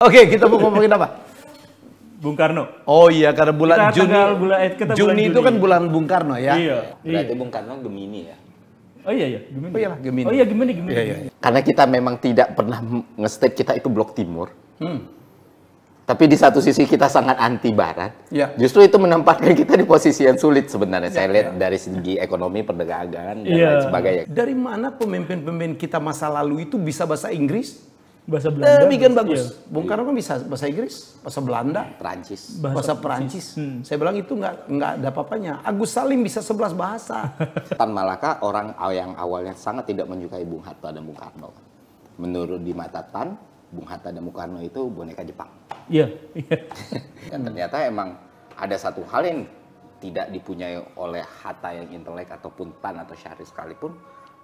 Oke, kita mau ngomongin apa? Bung Karno. Oh iya, karena bulan Juni. Juni itu kan bulan Bung Karno ya. Iya. Berarti Bung Karno Gemini ya. Oh iya, Gemini. Oh iya, Gemini. Oh iya, Gemini. Iya, iya. Karena kita memang tidak pernah nge-state kita itu blok timur. Tapi di satu sisi kita sangat anti barat. Ya. Justru itu menempatkan kita di posisi yang sulit sebenarnya. Saya lihat dari segi ekonomi, perdagangan, dan lain sebagainya. Dari mana pemimpin-pemimpin kita masa lalu itu bisa bahasa Inggris? Bahasa Belanda. Bikin bagus. Iya. Bung Karno kan bisa bahasa Inggris, bahasa Belanda, Prancis. bahasa Perancis. Saya bilang itu nggak ada apa-apanya. Agus Salim bisa 11 bahasa. Tan Malaka orang yang awalnya sangat tidak menyukai Bung Hatta dan Bung Karno. Menurut di mata Tan, Bung Hatta dan Bung Karno itu boneka Jepang. Iya. Dan ternyata emang ada satu hal yang tidak dipunyai oleh Hatta yang intelek ataupun Tan atau Syarif sekalipun,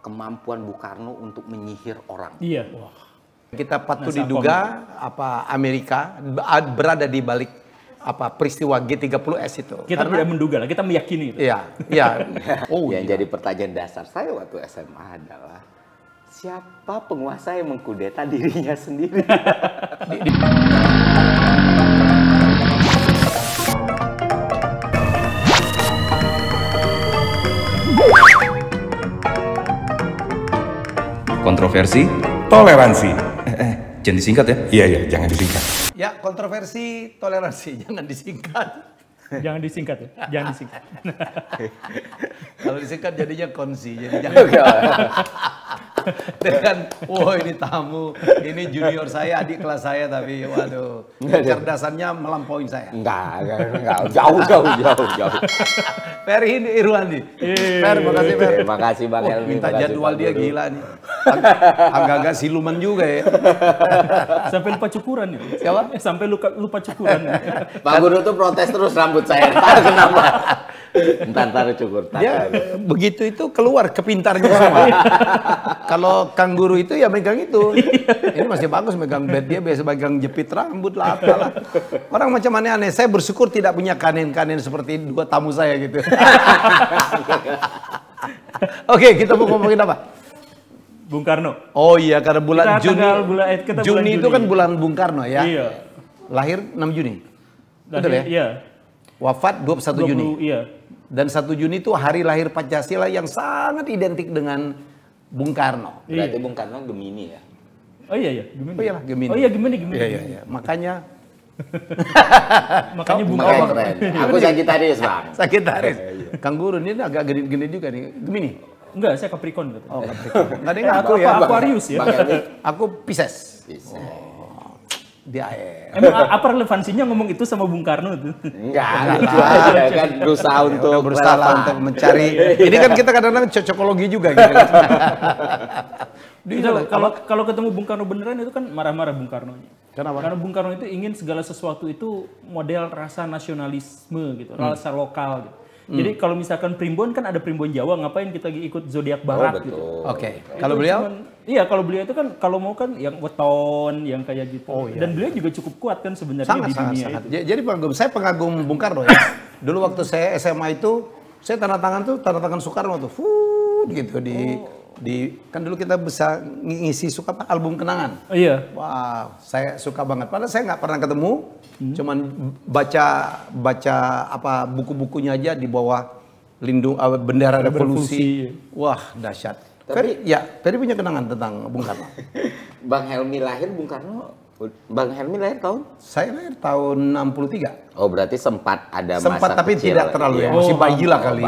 kemampuan Bung Karno untuk menyihir orang. Iya. Kita patut diduga apa Amerika berada di balik apa peristiwa G30S itu. Kita tidak menduga lah, kita meyakini itu. Iya, iya. Oh, Yang jadi pertanyaan dasar saya waktu SMA adalah siapa penguasa yang mengkudeta dirinya sendiri? Kontroversi, toleransi. Jangan disingkat ya? Iya, jangan disingkat. Ya, kontroversi toleransi jangan disingkat. Jangan disingkat ya, jangan disingkat. Kalau disingkat jadinya konsi, jadi jangan. Dengan, wah ini tamu, ini junior saya, adik kelas saya, tapi waduh, kecerdasannya melampaui saya. Enggak, jauh. Ferry ini Irwandi. Fer, makasih Fer. Terima kasih Bang Helmi. Minta jadwal dia gila nih. Agak-agak siluman juga ya. Sampai lupa cukuran ya. Siapa? Sampai lupa cukuran. Pak Guru tuh protes terus rambut saya. Entar kenapa? Entar cukur. Dia begitu itu keluar kepintarnya semua. Kalau Kang Guru itu ya megang itu. Ini masih bagus megang bed, dia biasa megang jepit rambut lah apalah. Orang macam aneh-aneh. Saya bersyukur tidak punya kanen-kanen seperti dua tamu saya gitu. Oke, kita mau ngomongin apa? Bung Karno. Oh iya, karena bulan Juni itu kan bulan Bung Karno ya. Iya. Lahir 6 Juni. Betul ya? Iya. Wafat 21 Juni. Iya. Dan 1 Juni itu hari lahir Pancasila yang sangat identik dengan Bung Karno. Berarti Bung Karno Gemini ya. Oh iya, Gemini. Oh iya, Gemini. Oh iya, Gemini. Iya. Makanya Bung Makanya Karno. keren. Aku Sagittarius Bang. Sagittarius. Kang Guru ini agak genit-genit juga nih. Gemini. Enggak, saya Capricorn gitu. Oh, Capricorn. Nggak ada yang aku ya. Aquarius ya. Aku Pisces. Dia Emang apa relevansinya ngomong itu sama Bung Karno itu? Enggak aja kan berusaha untuk untuk mencari. Ini kan kita kadang-kadang cocokologi juga gitu. Kalau ketemu Bung Karno beneran itu kan marah-marah Bung Karno. Kenapa? Karena Bung Karno itu ingin segala sesuatu itu model rasa nasionalisme gitu, rasa lokal gitu. Jadi kalau misalkan primbon kan ada primbon Jawa, ngapain kita ikut zodiak barat gitu. Oke. Kalau beliau? Iya, kalau beliau itu kan kalau mau kan yang weton, yang kayak gitu. Oh, iya. Dan beliau juga cukup kuat kan sebenarnya di dunia sangat. itu. Jadi saya pengagum Bung Karno ya. Dulu waktu saya SMA itu, saya tanda tangan Soekarno tuh, gitu kan dulu kita bisa ngisi suka album kenangan. Oh, iya. Wah, saya suka banget. Padahal saya nggak pernah ketemu, cuman baca apa buku-bukunya aja di bawah bendera revolusi. Wah, dahsyat. Ferry punya kenangan tentang Bung Karno. Bang Helmi lahir Bung Karno. Bang Helmi lahir tahun? Saya lahir tahun 63. Oh, berarti sempat ada masa Sempat tapi kecil. tidak terlalu ya. Masih bayi lah kali.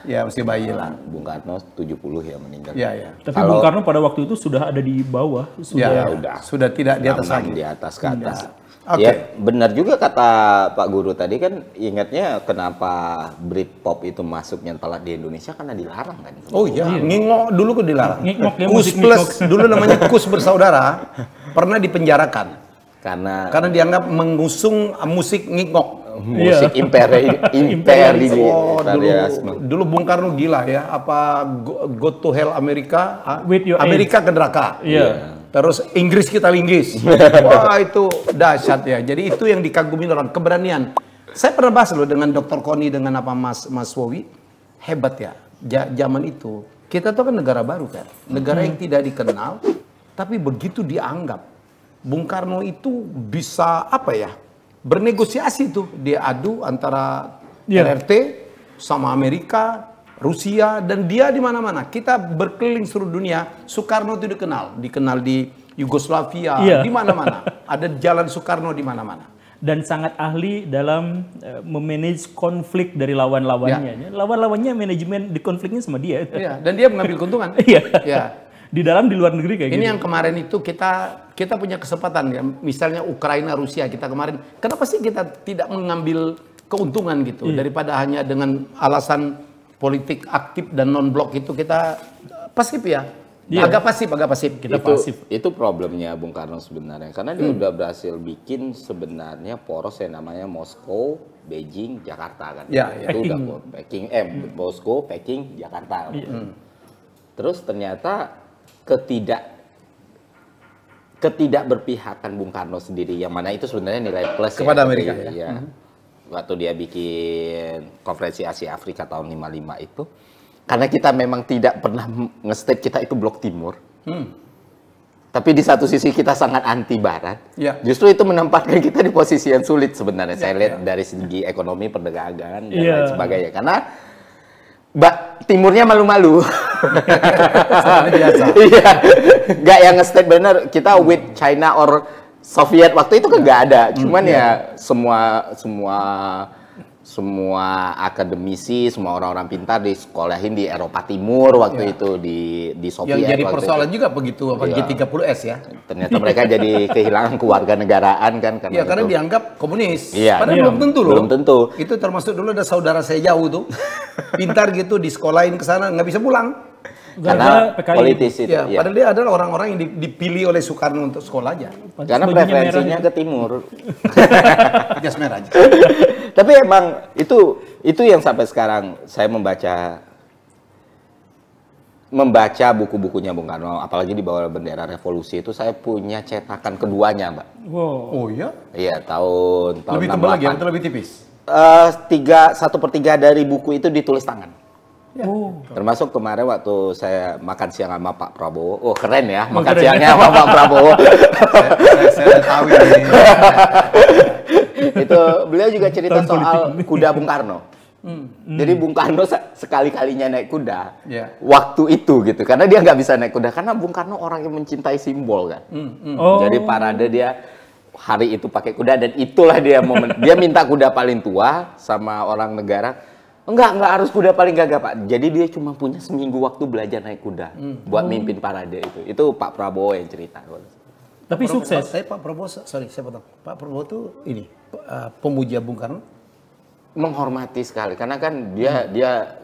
Ya, masih bayi lah. Bung Karno 70 ya meninggal. Iya. Tapi Bung Karno pada waktu itu sudah ada di bawah. Sudah tidak di atas lagi. Di atas ke atas. Oke. Ya, benar juga kata Pak Guru tadi kan, ingatnya kenapa Britpop itu masuknya telat di Indonesia karena dilarang kan. Oh iya, Ngingok dulu kok dilarang. Ngingok ya, Kus musik Plus ngingok. dulu namanya Kus Bersaudara pernah dipenjarakan Karena dianggap mengusung musik ngingok. musik imperialisme. Dulu Bung Karno gila ya, apa Go to Hell Amerika, With your Amerika ke neraka. Iya. Terus Inggris kita linggis. Wah itu dahsyat ya. Jadi itu yang dikagumi orang, keberanian. Saya pernah bahas loh dengan Dr. Koni, dengan apa Mas Wowi. Hebat ya, zaman itu. Kita tuh kan negara baru kan. Negara yang tidak dikenal, tapi begitu dianggap. Bung Karno itu bisa apa ya? Bernegosiasi tuh, dia adu antara RRT sama Amerika, Rusia, dan dia di mana-mana. Kita berkeliling seluruh dunia. Soekarno itu dikenal di Yugoslavia, di mana-mana. Ada jalan Soekarno di mana-mana. Dan sangat ahli dalam memanage konflik dari lawan-lawannya. Lawan-lawannya manajemen di konfliknya sama dia. Iya, dan dia mengambil keuntungan. Iya. Di dalam, di luar negeri kayak gitu. Ini yang kemarin itu kita punya kesempatan ya, misalnya Ukraina, Rusia kita kemarin. Kenapa sih kita tidak mengambil keuntungan gitu daripada hanya dengan alasan politik aktif dan non blok itu kita pasif ya. Agak pasif kita pasif. Itu problemnya Bung Karno sebenarnya, karena dia udah berhasil bikin sebenarnya poros yang namanya Moskow, Beijing, Jakarta kan. Itu udah Peking, Moskow, Peking, Jakarta. Terus ternyata ketidakberpihakan Bung Karno sendiri, yang mana itu sebenarnya nilai plus kepada Amerika ya. Waktu dia bikin konferensi Asia Afrika tahun 55 itu, karena kita memang tidak pernah nge-state kita itu blok timur, tapi di satu sisi kita sangat anti Barat, justru itu menempatkan kita di posisi yang sulit sebenarnya. Saya lihat dari segi ekonomi, perdagangan dan lain sebagainya, karena timurnya malu-malu. biasa. Iya, nggak yang nge-state bener. Kita with China or Soviet waktu itu kan nggak ada. Cuman ya semua akademisi, semua orang-orang pintar disekolahin di Eropa Timur waktu itu di Soviet. Yang jadi persoalan juga begitu G30S ya. Ternyata mereka jadi kehilangan kewarganegaraan kan karena dianggap komunis. Padahal belum tentu loh. Belum tentu. Itu termasuk dulu ada saudara saya jauh tuh. Pintar gitu disekolahin ke sana nggak bisa pulang. Karena politis itu. Padahal dia adalah orang-orang yang dipilih oleh Soekarno untuk sekolah aja. Karena preferensinya ke timur. Jas merah aja. Tapi emang itu yang sampai sekarang saya membaca buku-bukunya Bung Karno, apalagi di bawah bendera revolusi itu saya punya cetakan keduanya, Mbak. Wow. Oh iya? Iya, tahun lebih tebal lagi atau lebih tipis? 1/3 dari buku itu ditulis tangan. Termasuk kemarin waktu saya makan siang sama Pak Prabowo. Oh keren ya, makan siangnya sama Pak Prabowo. saya tahu ini. Itu beliau juga cerita soal kuda Bung Karno. Jadi Bung Karno sekali-kalinya naik kuda waktu itu gitu, karena dia nggak bisa naik kuda karena Bung Karno orang yang mencintai simbol kan. Jadi parade dia hari itu pakai kuda, dan itulah dia momen dia minta kuda paling tua sama orang negara. Enggak harus kuda paling gagah, Pak. Jadi dia cuma punya seminggu waktu belajar naik kuda buat mimpin parade itu. Itu Pak Prabowo yang cerita. Tapi sukses. Pak Prabowo, sorry saya potong. Pak Prabowo tuh ini pemuja Bung Karno. Menghormati sekali, karena kan dia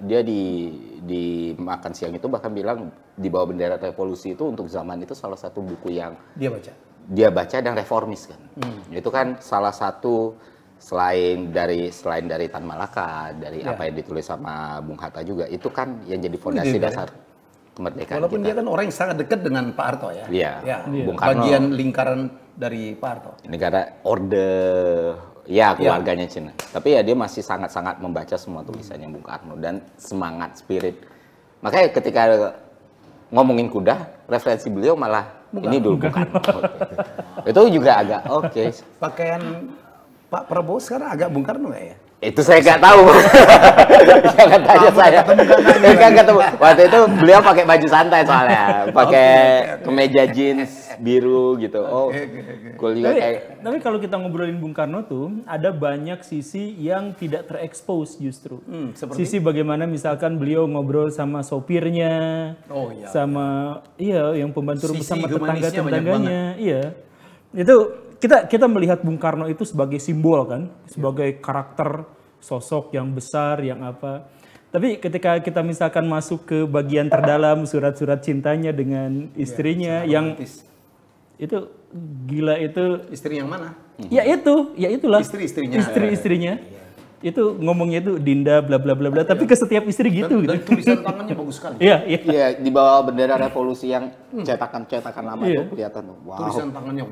di makan siang itu bahkan bilang di bawah bendera revolusi itu untuk zaman itu salah satu buku yang dia baca dan reformis kan. Itu kan salah satu selain dari Tan Malaka, dari apa yang ditulis sama Bung Hatta juga, itu kan yang jadi fondasi dasar kemerdekaan. Walaupun dia kan orang yang sangat dekat dengan Pak Harto ya. Iya. Bung Karno, bagian lingkaran dari Pak Harto. Negara orde, keluarganya Cina. Tapi ya dia masih sangat-sangat membaca semua tulisannya Bung Karno dan semangat, spirit. Makanya ketika ngomongin kuda, referensi beliau malah ini dulu Bung Karno. Itu juga agak Pakaian Pak Prabowo sekarang agak Bung Karno nggak ya? Itu saya nggak tahu. Jangan tanya saya. Kan ketemu. Waktu itu beliau pakai baju santai soalnya, pakai kemeja jeans biru gitu. Cool juga kayak. Tapi kalau kita ngobrolin Bung Karno tuh ada banyak sisi yang tidak terekspos justru. Sisi bagaimana misalkan beliau ngobrol sama sopirnya, sama yang pembantu sama tetangga-tetangganya, itu. Kita melihat Bung Karno itu sebagai simbol kan, sebagai karakter sosok yang besar, yang apa. Tapi ketika kita misalkan masuk ke bagian terdalam surat-surat cintanya dengan istrinya yang itu gila itu. Istri yang mana? Ya itulah. Istri-istrinya. Istri-istrinya. Itu ngomongnya itu Dinda bla bla bla bla, tapi ke setiap istri gitu. Dan tulisan tangannya bagus sekali. Iya, di bawah bendera revolusi yang cetakan lama itu kelihatan tuh. Wow. Tulisan tangannya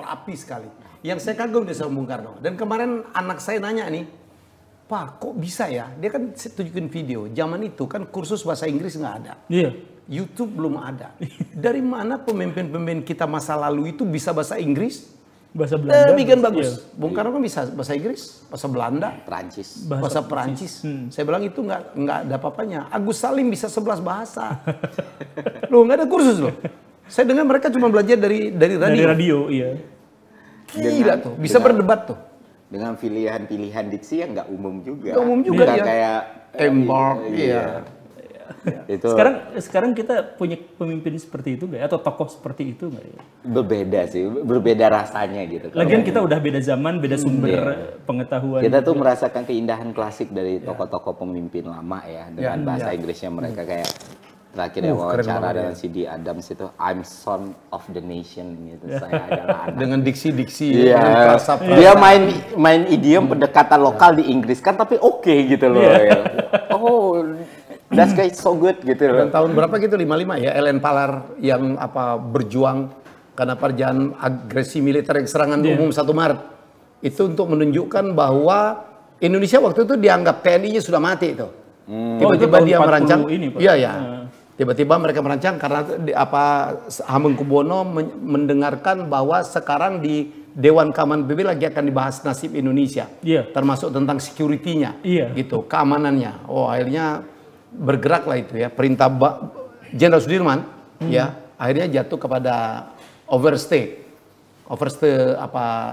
rapi sekali. Yang saya kagum dia sama Bung Karno. Dan kemarin anak saya nanya nih, Pak, kok bisa ya? Dia kan tunjukin video. Zaman itu kan kursus bahasa Inggris nggak ada. YouTube belum ada. Dari mana pemimpin-pemimpin kita masa lalu itu bisa bahasa Inggris? Bahasa Belanda. Bikin bagus. Iya. Bung Karno kan bisa bahasa Inggris, bahasa Belanda, Perancis. Bahasa Perancis. Saya bilang itu nggak ada apa-apanya. Agus Salim bisa 11 bahasa. Loh, nggak ada kursus loh. Saya dengar mereka cuma belajar dari radio. Dari radio, iya. Gila tuh, bisa berdebat tuh. Dengan pilihan-pilihan diksi yang nggak umum juga. Nggak umum juga ya. Kayak Embark, iya. Itu sekarang kita punya pemimpin seperti itu nggak ya? Atau tokoh seperti itu nggak ya? Berbeda sih, berbeda rasanya gitu. Lagian kita udah beda zaman, beda sumber pengetahuan. Kita tuh merasakan keindahan klasik dari tokoh-tokoh pemimpin lama ya, dengan bahasa Inggrisnya mereka kayak terakhir wawancara dengan CD Adams itu, I'm son of the nation gitu, saya adalah anak. Dengan diksi-diksi, dia main idiom pendekatan lokal di Inggris kan, tapi oke gitu loh. Ya. Oh, that's guy so good gitu loh. Dan tahun berapa gitu, 55 ya, Ellen Palar yang berjuang karena perjalanan agresi militer yang serangan umum 1 Maret. Itu untuk menunjukkan bahwa Indonesia waktu itu dianggap TNI-nya sudah mati itu. Tiba-tiba dia merancang, tiba-tiba mereka merancang karena Hamengkubuwono mendengarkan bahwa sekarang di Dewan Keamanan PBB lagi akan dibahas nasib Indonesia, termasuk tentang security-nya, gitu, keamanannya. Oh, akhirnya bergeraklah itu ya, perintah Jenderal Sudirman, ya, akhirnya jatuh kepada Overste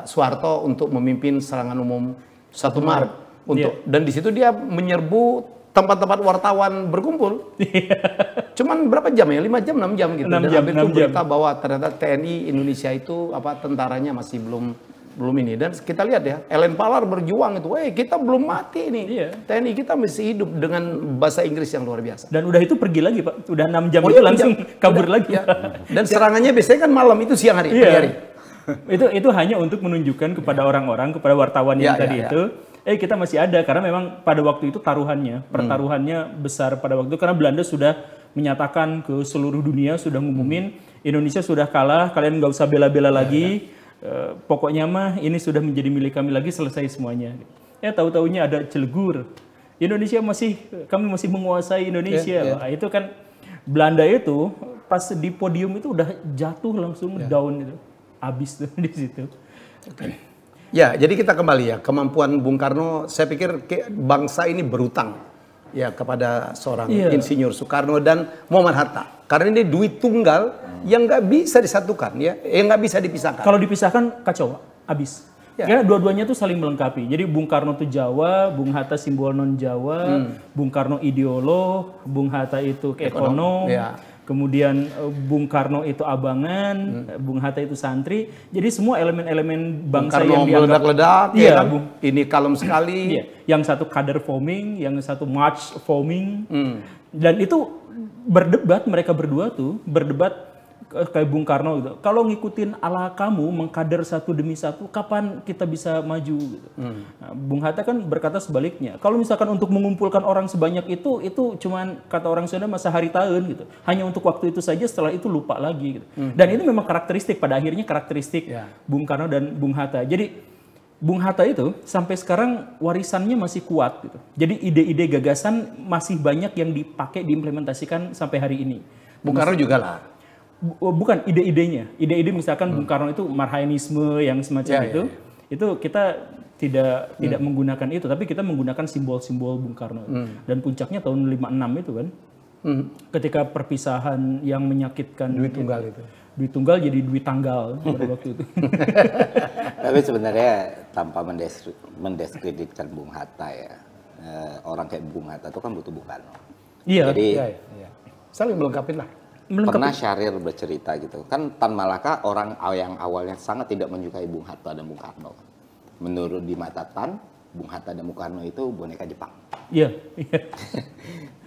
Soeharto untuk memimpin serangan umum 1 Maret dan di situ dia menyerbu tempat-tempat wartawan berkumpul. Cuman berapa jam ya? 5 jam, 6 jam gitu. Dan habis itu berita bahwa ternyata TNI Indonesia itu tentaranya masih belum ini. Dan kita lihat ya, Ellen Palar berjuang itu. Kita belum mati nih. TNI kita masih hidup dengan bahasa Inggris yang luar biasa. Dan udah itu pergi lagi, Pak. Udah 6 jam itu langsung kabur lagi. Dan serangannya biasanya kan malam, itu siang hari, pagi hari. Itu hanya untuk menunjukkan kepada orang-orang, kepada wartawan yang tadi itu, kita masih ada, karena memang pada waktu itu pertaruhannya besar pada waktu itu, karena Belanda sudah menyatakan ke seluruh dunia, sudah ngumumin Indonesia sudah kalah, kalian nggak usah bela-bela lagi, pokoknya mah ini sudah menjadi milik kami lagi, selesai semuanya. Tahu-taunya ada Cilegur, kami masih menguasai Indonesia. Nah, itu kan Belanda itu pas di podium itu udah jatuh langsung down itu, habis tuh di situ. Ya, jadi kita kembali ya, kemampuan Bung Karno, saya pikir bangsa ini berutang ya kepada seorang Insinyur Soekarno dan Muhammad Hatta. Karena ini duit tunggal yang nggak bisa disatukan ya, yang nggak bisa dipisahkan. Kalau dipisahkan kacau, habis. Karena dua-duanya tuh saling melengkapi. Jadi Bung Karno itu Jawa, Bung Hatta simbol non Jawa, Bung Karno ideolog, Bung Hatta itu ekonom. Kemudian Bung Karno itu abangan, Bung Hatta itu santri. Jadi semua elemen-elemen bangsa yang dianggap meledak-ledak, ini kalem sekali. Yang satu kader forming, yang satu march forming. Dan itu berdebat, mereka berdua tuh berdebat kayak Bung Karno gitu. Kalau ngikutin ala kamu mengkader satu demi satu, kapan kita bisa maju gitu. Nah, Bung Hatta kan berkata sebaliknya. Kalau misalkan untuk mengumpulkan orang sebanyak itu cuman kata orang Sunda masa hari tahun gitu. Hanya untuk waktu itu saja, setelah itu lupa lagi gitu. Dan itu memang karakteristik Bung Karno dan Bung Hatta. Jadi Bung Hatta itu sampai sekarang warisannya masih kuat gitu. Jadi ide-ide gagasan masih banyak yang dipakai, diimplementasikan sampai hari ini. Bung Karno juga lah. Bukan ide-idenya. Ide-ide misalkan Bung Karno itu marhainisme yang semacam itu kita tidak menggunakan itu, tapi kita menggunakan simbol-simbol Bung Karno. Dan puncaknya tahun 56 itu kan. Ketika perpisahan yang menyakitkan duit tunggal itu. Duit tunggal jadi duit tanggal pada waktu itu. Tapi sebenarnya tanpa mendiskreditkan Bung Hatta ya. Orang kayak Bung Hatta itu kan butuh Bung Karno. Jadi saling melengkapi lah. Pernah Syahrir bercerita gitu, kan Tan Malaka orang yang awalnya sangat tidak menyukai Bung Hatta dan Bung Karno. Menurut di mata Tan, Bung Hatta dan Bung Karno itu boneka Jepang. Iya.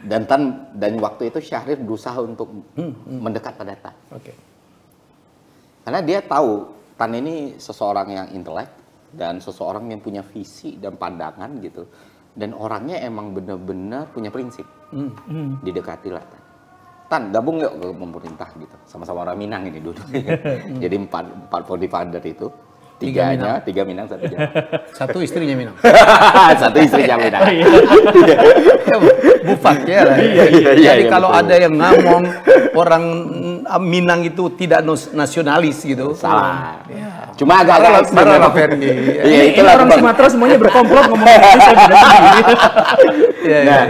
Dan waktu itu Syahrir berusaha untuk mendekat pada Tan. Karena dia tahu Tan ini seseorang yang intelek dan seseorang yang punya visi dan pandangan gitu. Dan orangnya emang benar-benar punya prinsip. Didekatilah Tan. Tan, gabung yuk ke pemerintah gitu. Sama-sama orang Minang ini dulu. Jadi empat founding father itu. Tiga Minang, 1 Jawa. Satu istrinya Minang. Satu istrinya Minang. Bufat ya lah. Jadi kalau betul. ada yang ngomong orang Minang itu tidak nasionalis gitu. Salah. Cuma agak Marah Ferdi. Iya, Ini orang Sumatera semuanya berkomplot ngomong itu saya tidak sendiri. Nah,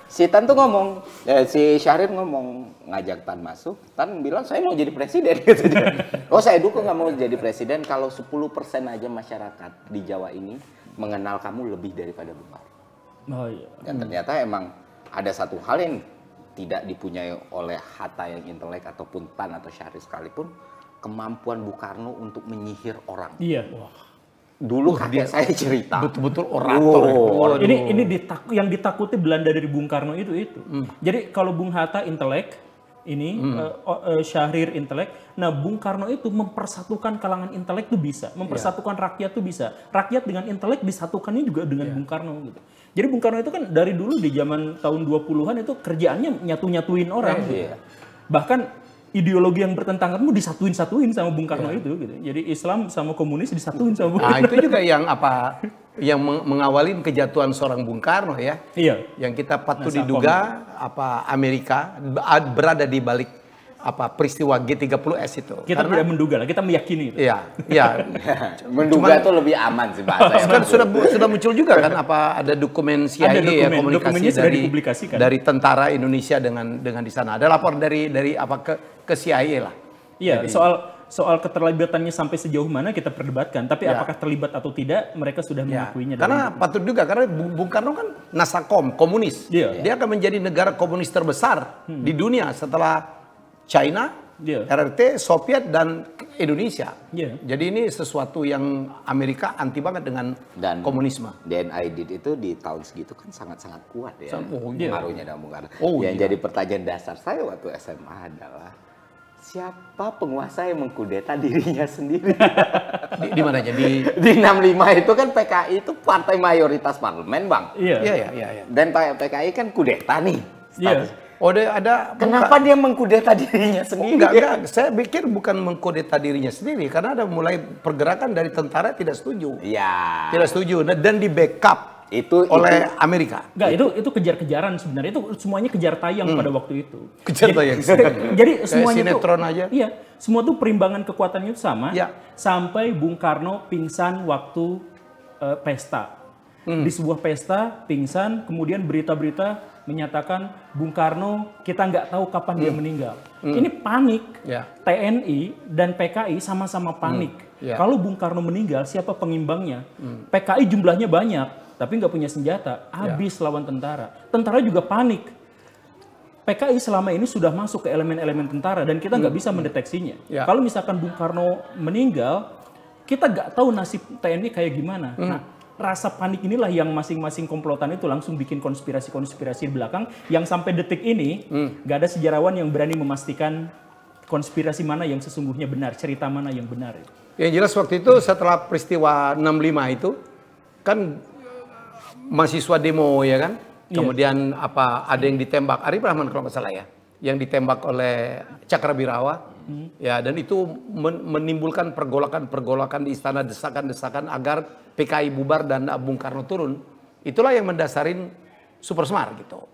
si Tan tuh ngomong, si Syahrir ngomong ngajak Tan masuk, Tan bilang saya mau jadi presiden gitu. Oh saya dukung nggak mau jadi presiden kalau 10% aja masyarakat di Jawa ini mengenal kamu lebih daripada Bung Karno. Oh iya. Dan ternyata emang ada satu hal yang tidak dipunyai oleh Hatta yang intelek ataupun Tan atau Syahrir sekalipun, kemampuan Bung Karno untuk menyihir orang. Iya. Dulu kakek saya cerita. Betul-betul orator. Ini yang ditakuti Belanda dari Bung Karno itu. Jadi kalau Bung Hatta intelek, Syahrir intelek. Nah, Bung Karno itu mempersatukan kalangan intelek tuh bisa, mempersatukan rakyat tuh bisa. Rakyat dengan intelek disatukannya juga dengan Bung Karno gitu. Jadi Bung Karno itu kan dari dulu di zaman tahun 20-an itu kerjaannya nyatu-nyatuin orang gitu. Bahkan ideologi yang bertentangan itu disatuin-satuin sama Bung Karno itu gitu. Jadi Islam sama komunis disatuin sama Bung Karno. Nah, itu juga yang mengawalin kejatuhan seorang Bung Karno ya. Iya. Yang kita patut diduga Amerika berada di balik peristiwa G30S itu. Kita tidak menduga lah, kita meyakini itu. Iya, iya. Menduga itu lebih aman sih bahasa. Kan sudah muncul juga kan ada dokumen CIA ya, komunikasi dari tentara Indonesia dengan di sana. Ada lapor dari ke CIA lah. Iya, soal keterlibatannya sampai sejauh mana kita perdebatkan, tapi apakah terlibat atau tidak mereka sudah mengakuinya. Karena patut juga karena Bung Karno kan Nasakom, komunis. Dia akan menjadi negara komunis terbesar di dunia setelah China, RRT, Soviet, dan Indonesia. Jadi ini sesuatu yang Amerika anti banget dengan komunisme. Dan Aidit itu di tahun segitu kan sangat-sangat kuat ya. Pengaruhnya dalam Bung Karno. Yang jadi pertanyaan dasar saya waktu SMA adalah, siapa penguasa yang mengkudeta dirinya sendiri? Di mana jadi? Di 65 itu kan PKI itu partai mayoritas parlemen, Bang. Iya. Dan PKI kan kudeta nih. Kenapa dia mengkudeta dirinya sendiri? Enggak. Saya pikir bukan mengkudeta dirinya sendiri, karena ada mulai pergerakan dari tentara tidak setuju. Iya. Tidak setuju, dan di backup oleh Amerika. Enggak, itu kejar-kejaran sebenarnya. Itu semuanya kejar tayang pada waktu itu. Kejar tayang. Jadi semuanya sinetron aja. Iya, semua tuh perimbangan kekuatannya itu sama. Sampai Bung Karno pingsan waktu pesta. Di sebuah pesta pingsan, kemudian berita-berita menyatakan Bung Karno kita nggak tahu kapan dia meninggal. Ini panik. TNI dan PKI sama-sama panik. Kalau Bung Karno meninggal, siapa pengimbangnya? PKI jumlahnya banyak, tapi nggak punya senjata, habis lawan tentara. Tentara juga panik. PKI selama ini sudah masuk ke elemen-elemen tentara dan kita nggak bisa mendeteksinya. Kalau misalkan Bung Karno meninggal, kita nggak tahu nasib TNI kayak gimana. Nah, rasa panik inilah yang masing-masing komplotan itu langsung bikin konspirasi-konspirasi di belakang yang sampai detik ini nggak ada sejarawan yang berani memastikan konspirasi mana yang sesungguhnya benar, cerita mana yang benar. Yang jelas waktu itu setelah peristiwa 65 itu kan mahasiswa demo ya kan, kemudian ada yang ditembak, Arif Rahman kalau nggak salah ya, yang ditembak oleh Cakrabirawa. Ya, dan itu menimbulkan pergolakan di istana, desakan-desakan agar PKI bubar dan Bung Karno turun. Itulah yang mendasarin Super Semar gitu.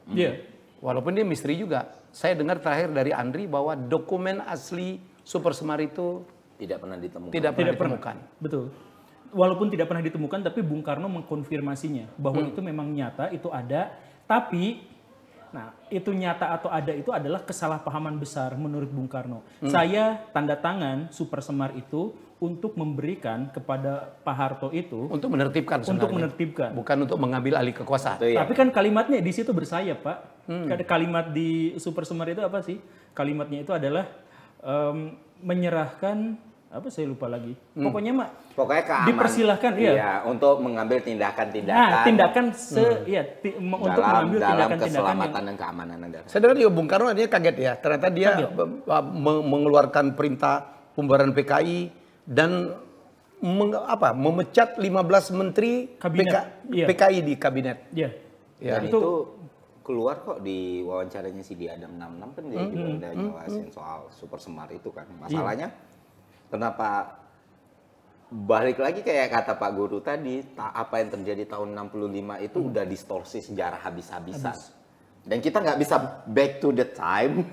Walaupun dia misteri juga. Saya dengar terakhir dari Andri bahwa dokumen asli Super Semar itu tidak pernah ditemukan. Tidak pernah ditemukan. Betul. Walaupun tidak pernah ditemukan, tapi Bung Karno mengkonfirmasinya bahwa itu memang nyata, itu ada, tapi nah, itu nyata atau ada itu adalah kesalahpahaman besar menurut Bung Karno. Saya tanda tangan Super Semar itu untuk memberikan kepada Pak Harto itu untuk menertibkan sebenarnya. Untuk menertibkan. Bukan untuk mengambil alih kekuasaan. Tapi kan kalimatnya di situ bersayap, Pak. Kalimat di Super Semar itu apa sih? Kalimatnya itu adalah menyerahkan saya lupa lagi. Pokoknya dipersilahkan untuk mengambil tindakan-tindakan. Nah, tindakan untuk mengambil dalam tindakan keselamatan dan keamanan negara. Saya dengar juga Bung Karno dia kaget ya. Ternyata dia mengeluarkan perintah pembubaran PKI dan memecat 15 menteri PKI di kabinet. Dan itu keluar kok di wawancaranya si Adam 66 kan dia juga udah jelasin soal Super Semar itu kan. Masalahnya kenapa balik lagi kayak kata Pak Guru tadi, apa yang terjadi tahun 65 itu udah distorsi sejarah habis-habisan. Dan kita nggak bisa back to the time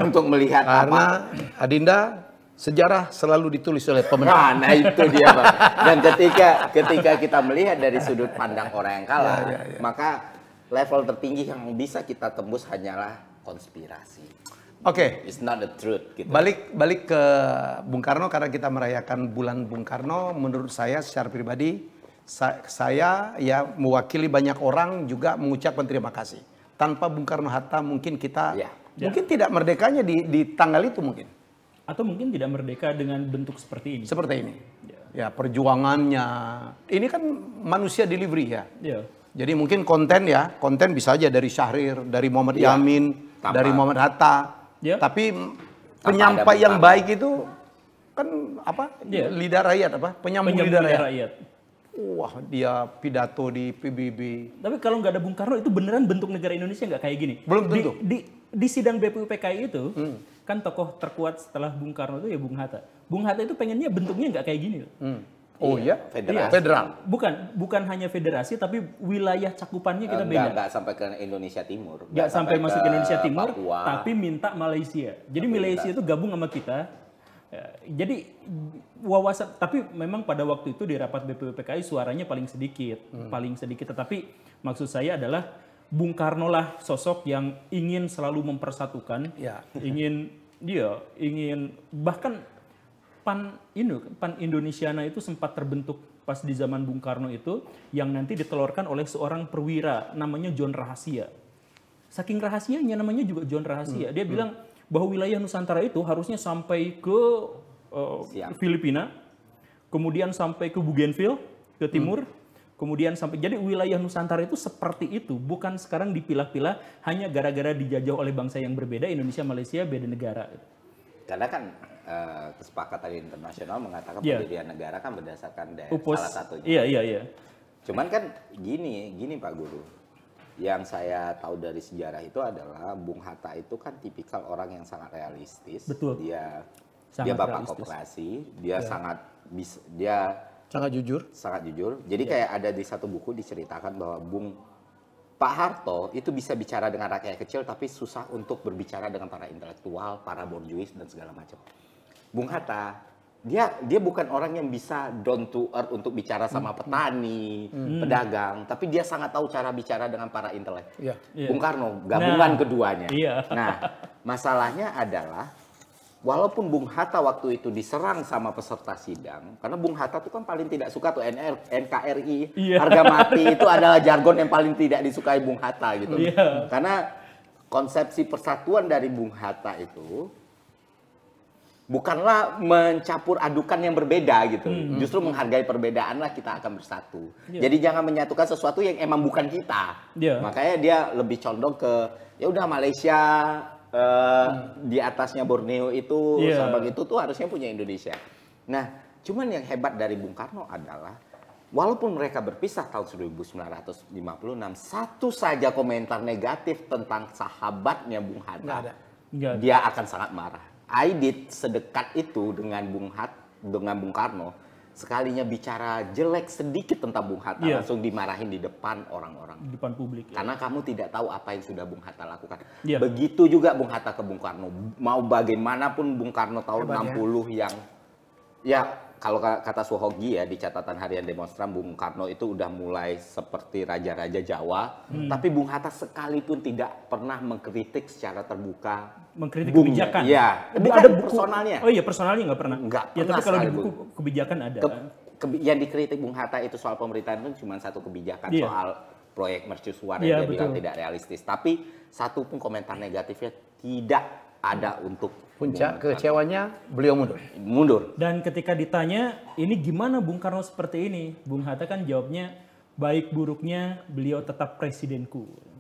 untuk melihat karena Adinda sejarah selalu ditulis oleh pemenang. Nah itu dia, Pak. Dan ketika kita melihat dari sudut pandang orang yang kalah, maka level tertinggi yang bisa kita tembus hanyalah konspirasi. Oke. It's not the truth. Gitu. Balik ke Bung Karno, karena kita merayakan bulan Bung Karno. Menurut saya secara pribadi, saya ya mewakili banyak orang juga mengucapkan terima kasih. Tanpa Bung Karno Hatta mungkin kita mungkin tidak merdekanya di tanggal itu mungkin. Atau mungkin tidak merdeka dengan bentuk seperti ini. Seperti ini. Ya perjuangannya. Ini kan manusia delivery ya. Jadi mungkin konten bisa aja dari Syahrir, dari Muhammad Yamin, dari Muhammad Hatta. Tapi penyampai yang baik itu kan apa? Lidah rakyat apa? Penyambung lidah rakyat. Wah, dia pidato di PBB. Tapi kalau nggak ada Bung Karno itu beneran bentuk negara Indonesia nggak kayak gini. Belum tentu. Di sidang BPUPKI itu kan tokoh terkuat setelah Bung Karno itu ya Bung Hatta. Bung Hatta itu pengennya bentuknya nggak kayak gini. Oh iya? Federal. Bukan hanya federasi, tapi wilayah cakupannya kita beda. Nggak sampai ke Indonesia Timur. Nggak sampai masuk ke Indonesia Timur, Papua. tapi minta Malaysia. Jadi Malaysia itu gabung sama kita. Jadi wawasan, tapi memang pada waktu itu di rapat BPUPKI suaranya paling sedikit. Tetapi maksud saya adalah Bung Karno lah sosok yang ingin selalu mempersatukan, ingin bahkan Pan Indonesiana itu sempat terbentuk pas di zaman Bung Karno itu, yang nanti ditelurkan oleh seorang perwira namanya John Rahasia. Saking rahasianya namanya juga John Rahasia. Dia bilang bahwa wilayah Nusantara itu harusnya sampai ke Filipina, kemudian sampai ke Bougainville ke timur, kemudian sampai, jadi wilayah Nusantara itu seperti itu, bukan sekarang dipilah-pilah hanya gara-gara dijajah oleh bangsa yang berbeda. Indonesia, Malaysia beda negara. Karena kan kesepakatan internasional mengatakan pendirian negara kan berdasarkan salah satunya. Iya. Cuman kan gini Pak Guru. Yang saya tahu dari sejarah itu adalah Bung Hatta itu kan tipikal orang yang sangat realistis. Betul. Dia sangat bapak realistis. koperasi, dia sangat jujur. Sangat jujur. Jadi kayak ada di satu buku diceritakan bahwa Pak Harto itu bisa bicara dengan rakyat kecil tapi susah untuk berbicara dengan para intelektual, para borjuis dan segala macam. Bung Hatta, dia bukan orang yang bisa down to earth untuk bicara sama petani, pedagang, tapi dia sangat tahu cara bicara dengan para intelek. Bung Karno, gabungan keduanya. Nah, masalahnya adalah walaupun Bung Hatta waktu itu diserang sama peserta sidang, karena Bung Hatta itu kan paling tidak suka tuh NKRI, harga mati itu adalah jargon yang paling tidak disukai Bung Hatta gitu. Karena konsepsi persatuan dari Bung Hatta itu bukanlah mencampur adukan yang berbeda gitu. Justru menghargai perbedaan lah kita akan bersatu. Jadi jangan menyatukan sesuatu yang emang bukan kita. Makanya dia lebih condong ke ya udah Malaysia, di atasnya Borneo itu, Sabang itu tuh harusnya punya Indonesia. Nah, cuman yang hebat dari Bung Karno adalah walaupun mereka berpisah tahun 1956, satu saja komentar negatif tentang sahabatnya Bung Hatta, dia akan sangat marah. Aidit sedekat itu dengan Bung Karno, sekalinya bicara jelek sedikit tentang Bung Hatta langsung dimarahin di depan orang-orang, di depan publik. Karena kamu tidak tahu apa yang sudah Bung Hatta lakukan. Begitu juga Bung Hatta ke Bung Karno. Mau bagaimanapun Bung Karno tahun 60 yang kalau kata Suhogi ya di catatan harian demonstran, Bung Karno itu udah mulai seperti raja-raja Jawa, tapi Bung Hatta sekalipun tidak pernah mengkritik secara terbuka. Mengkritik kebijakan. Iya, bukan ada personalnya. Oh iya, personalnya nggak pernah. Nggak ya, pernah. Tapi kalau di buku kebijakan ada. Yang dikritik Bung Hatta itu soal pemerintahan itu cuma satu kebijakan, soal proyek mercusuar yang dia bilang tidak realistis. Tapi satu pun komentar negatifnya tidak ada untuk puncak kecewanya beliau mundur. Dan ketika ditanya, ini gimana Bung Karno seperti ini? Bung Hatta kan jawabnya, baik buruknya beliau tetap presidenku.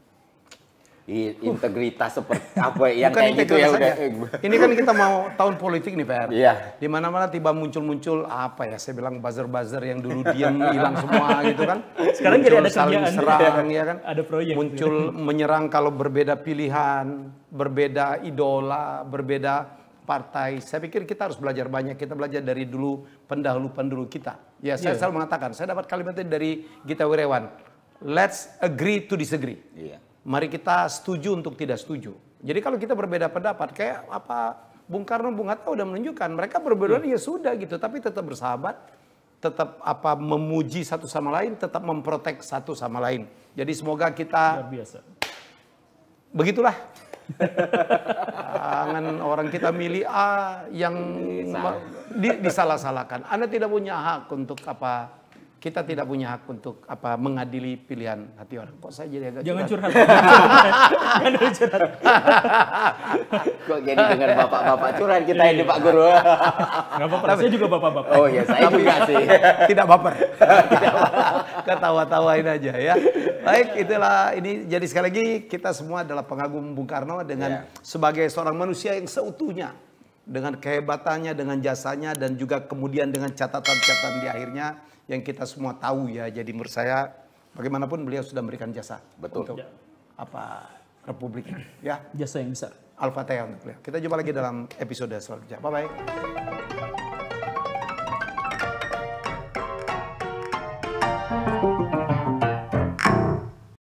Integritas seperti apa yang kayak gitu ya udah. Ini kan kita mau tahun politik nih PR. Iya. Di mana-mana tiba muncul apa ya? Saya bilang buzzer-buzzer yang dulu diam hilang semua gitu kan. Sekarang muncul jadi ada saling serang ya kan. Ada proyek. Muncul menyerang kalau berbeda pilihan, berbeda idola, berbeda partai. Saya pikir kita harus belajar banyak. Kita belajar dari dulu pendahulu kita. Ya, saya selalu mengatakan, saya dapat kalimatnya dari Gita Wirjawan. Let's agree to disagree. Mari kita setuju untuk tidak setuju. Jadi kalau kita berbeda pendapat, kayak apa Bung Karno, Bung Hatta udah menunjukkan, mereka berbeda ya sudah gitu, tapi tetap bersahabat, tetap memuji satu sama lain, tetap memprotek satu sama lain. Jadi semoga kita begitulah. Jangan orang kita milih A yang disalah-salahkan. Anda tidak punya hak untuk kita tidak punya hak untuk mengadili pilihan hati orang. Kok saya jadi agak Jangan curhat. Kok jadi dengan bapak-bapak curhat kita ini Pak Guru. Nggak apa-apa, saya juga bapak-bapak. Oh iya, saya juga sih. Tidak baper. Ketawa-tawain aja ya. Baik, itulah ini. Jadi sekali lagi kita semua adalah pengagum Bung Karno dengan sebagai seorang manusia yang seutuhnya. Dengan kehebatannya, dengan jasanya, dan juga kemudian dengan catatan-catatan di akhirnya yang kita semua tahu ya. Jadi menurut saya bagaimanapun beliau sudah memberikan jasa. Betul. Untuk Republik ya. Jasa yang besar. Al-Fatihah untuk beliau. Kita jumpa lagi dalam episode selanjutnya. Bye-bye.